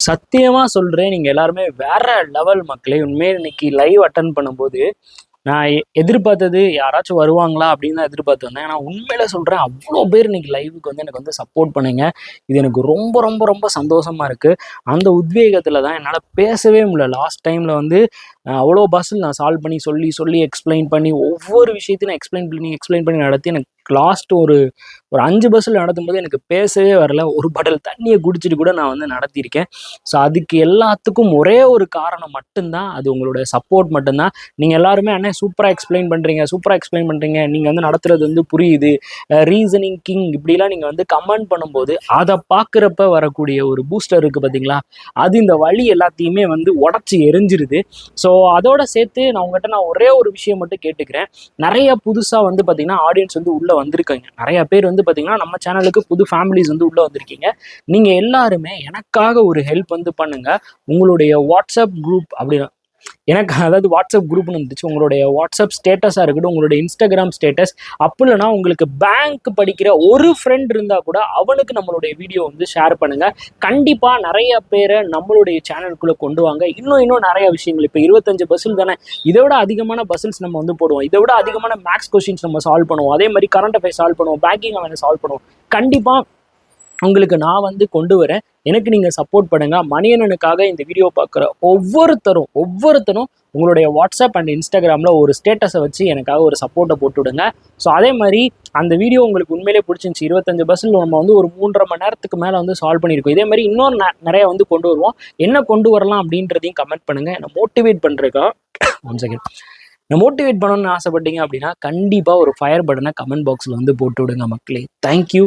சத்தியமா சொல்றேன், நீங்க எல்லாருமே வேற லெவல் மக்களே. உண்மையே இன்னைக்கு லைவ் அட்டெண்ட் பண்ணும்போது நான் எதிர்பார்த்தது யாராச்சும் வருவாங்களா அப்படின்னு தான் எதிர்பார்த்து வந்தேன். ஆனா உண்மையில சொல்றேன், அவ்வளோ பேர் இன்னைக்கு லைவுக்கு வந்து எனக்கு வந்து சப்போர்ட் பண்ணீங்க. இது எனக்கு ரொம்ப ரொம்ப ரொம்ப சந்தோஷமா இருக்கு. அந்த உத்வேகத்துல தான் என்னால பேசவே முடியல. லாஸ்ட் டைம்ல வந்து அவ்வளோ பஸ்ஸில் நான் சால்வ் பண்ணி சொல்லி சொல்லி எக்ஸ்பிளைன் பண்ணி ஒவ்வொரு விஷயத்தையும் நான் எக்ஸ்பிளைன் பண்ணி நடத்தி எனக்கு லாஸ்ட் ஒரு ஒரு 5 பஸ்ஸில் நடத்தும்போது எனக்கு பேசவே வரல. ஒரு பாட்டில் தண்ணியை குடிச்சிட்டு கூட நான் வந்து நடத்தியிருக்கேன். ஸோ அதுக்கு எல்லாத்துக்கும் ஒரே ஒரு காரணம் மட்டும்தான், அது உங்களுடைய சப்போர்ட் மட்டும்தான். நீங்கள் எல்லாருமே அண்ணே சூப்பராக எக்ஸ்பிளைன் பண்ணுறீங்க, சூப்பராக எக்ஸ்பிளைன் பண்ணுறீங்க, நீங்கள் வந்து நடத்துறது வந்து புரியுது, ரீசனிங் கிங் இப்படிலாம் நீங்கள் வந்து கமெண்ட் பண்ணும்போது அதை பார்க்குறப்ப வரக்கூடிய ஒரு பூஸ்டர் இருக்குது பார்த்தீங்களா, அது இந்த வழி எல்லாத்தையுமே வந்து உடச்சி எரிஞ்சிருது. ஸோ அதோட சேர்த்து நான் உங்கள்கிட்ட ஒரே ஒரு விஷயம் மட்டும் கேட்டுக்கிறேன். நிறைய புதுசாக வந்து பார்த்தீங்கன்னா ஆடியன்ஸ் வந்து உள்ளே வந்திருக்காங்க. நிறைய பேர் வந்து பார்த்தீங்கன்னா நம்ம சேனலுக்கு புது ஃபேமிலிஸ் வந்து உள்ளே வந்திருக்கீங்க. நீங்கள் எல்லாருமே எனக்காக ஒரு ஹெல்ப் வந்து பண்ணுங்க. உங்களுடைய வாட்ஸ்அப் குரூப் அப்படி எனக்கு அதாவது வாட்ஸ்அப் குரூப்னு இருந்துச்சு. உங்களுடைய வாட்ஸ்அப் ஸ்டேட்டஸாக இருக்கட்டும், உங்களுடைய இன்ஸ்டாகிராம் ஸ்டேட்டஸ், அப்படி இல்லைனா உங்களுக்கு பேங்க் படிக்கிற ஒரு ஃப்ரெண்ட் இருந்தால் கூட அவனுக்கு நம்மளுடைய வீடியோ வந்து ஷேர் பண்ணுங்கள். கண்டிப்பாக நிறைய பேரை நம்மளுடைய சேனலுக்குள்ளே கொண்டு வாங்க. இன்னும் நிறைய விஷயங்கள், இப்போ 25 பஸ்ஸில் தானே, இதை விட அதிகமான பஸ்ஸில்ஸ் நம்ம வந்து போடுவோம். இதை விட அதிகமான மேக்ஸ் கொஸ்டின்ஸ் நம்ம சால்வ் பண்ணுவோம். அதே மாதிரி கரண்ட் அஃபேர்ஸ் சால்வ் பண்ணுவோம், பேங்கிங் அவனை சால்வ் பண்ணுவோம். கண்டிப்பாக உங்களுக்கு நான் வந்து கொண்டு வரேன். எனக்கு நீங்கள் சப்போர்ட் பண்ணுங்கள். மணியண்ணனுக்காக இந்த வீடியோ பார்க்குற ஒவ்வொருத்தரும் உங்களுடைய வாட்ஸ்அப் அண்ட் இன்ஸ்டாகிராமில் ஒரு ஸ்டேட்டஸை வச்சு எனக்காக ஒரு சப்போர்ட்டை போட்டு விடுங்க. ஸோ அதே மாதிரி அந்த வீடியோ உங்களுக்கு உண்மையிலே பிடிச்சிருந்துச்சி. 25 பஸ்ஸில் நம்ம வந்து ஒரு 3.5 மணி நேரத்துக்கு மேலே வந்து சால்வ் பண்ணியிருக்கோம். இதே மாதிரி இன்னும் நிறைய வந்து கொண்டு வருவோம். என்ன கொண்டு வரலாம் அப்படின்றதையும் கமெண்ட் பண்ணுங்கள். என்னை மோட்டிவேட் பண்ணுறதுக்கா ஒன் செகண்ட் நான் மோட்டிவேட் பண்ணணும்னு ஆசைப்பட்டீங்க அப்படின்னா கண்டிப்பாக ஒரு ஃபயர் பட்டனை கமெண்ட் பாக்ஸில் வந்து போட்டு விடுங்க மக்களே. தேங்க்யூ.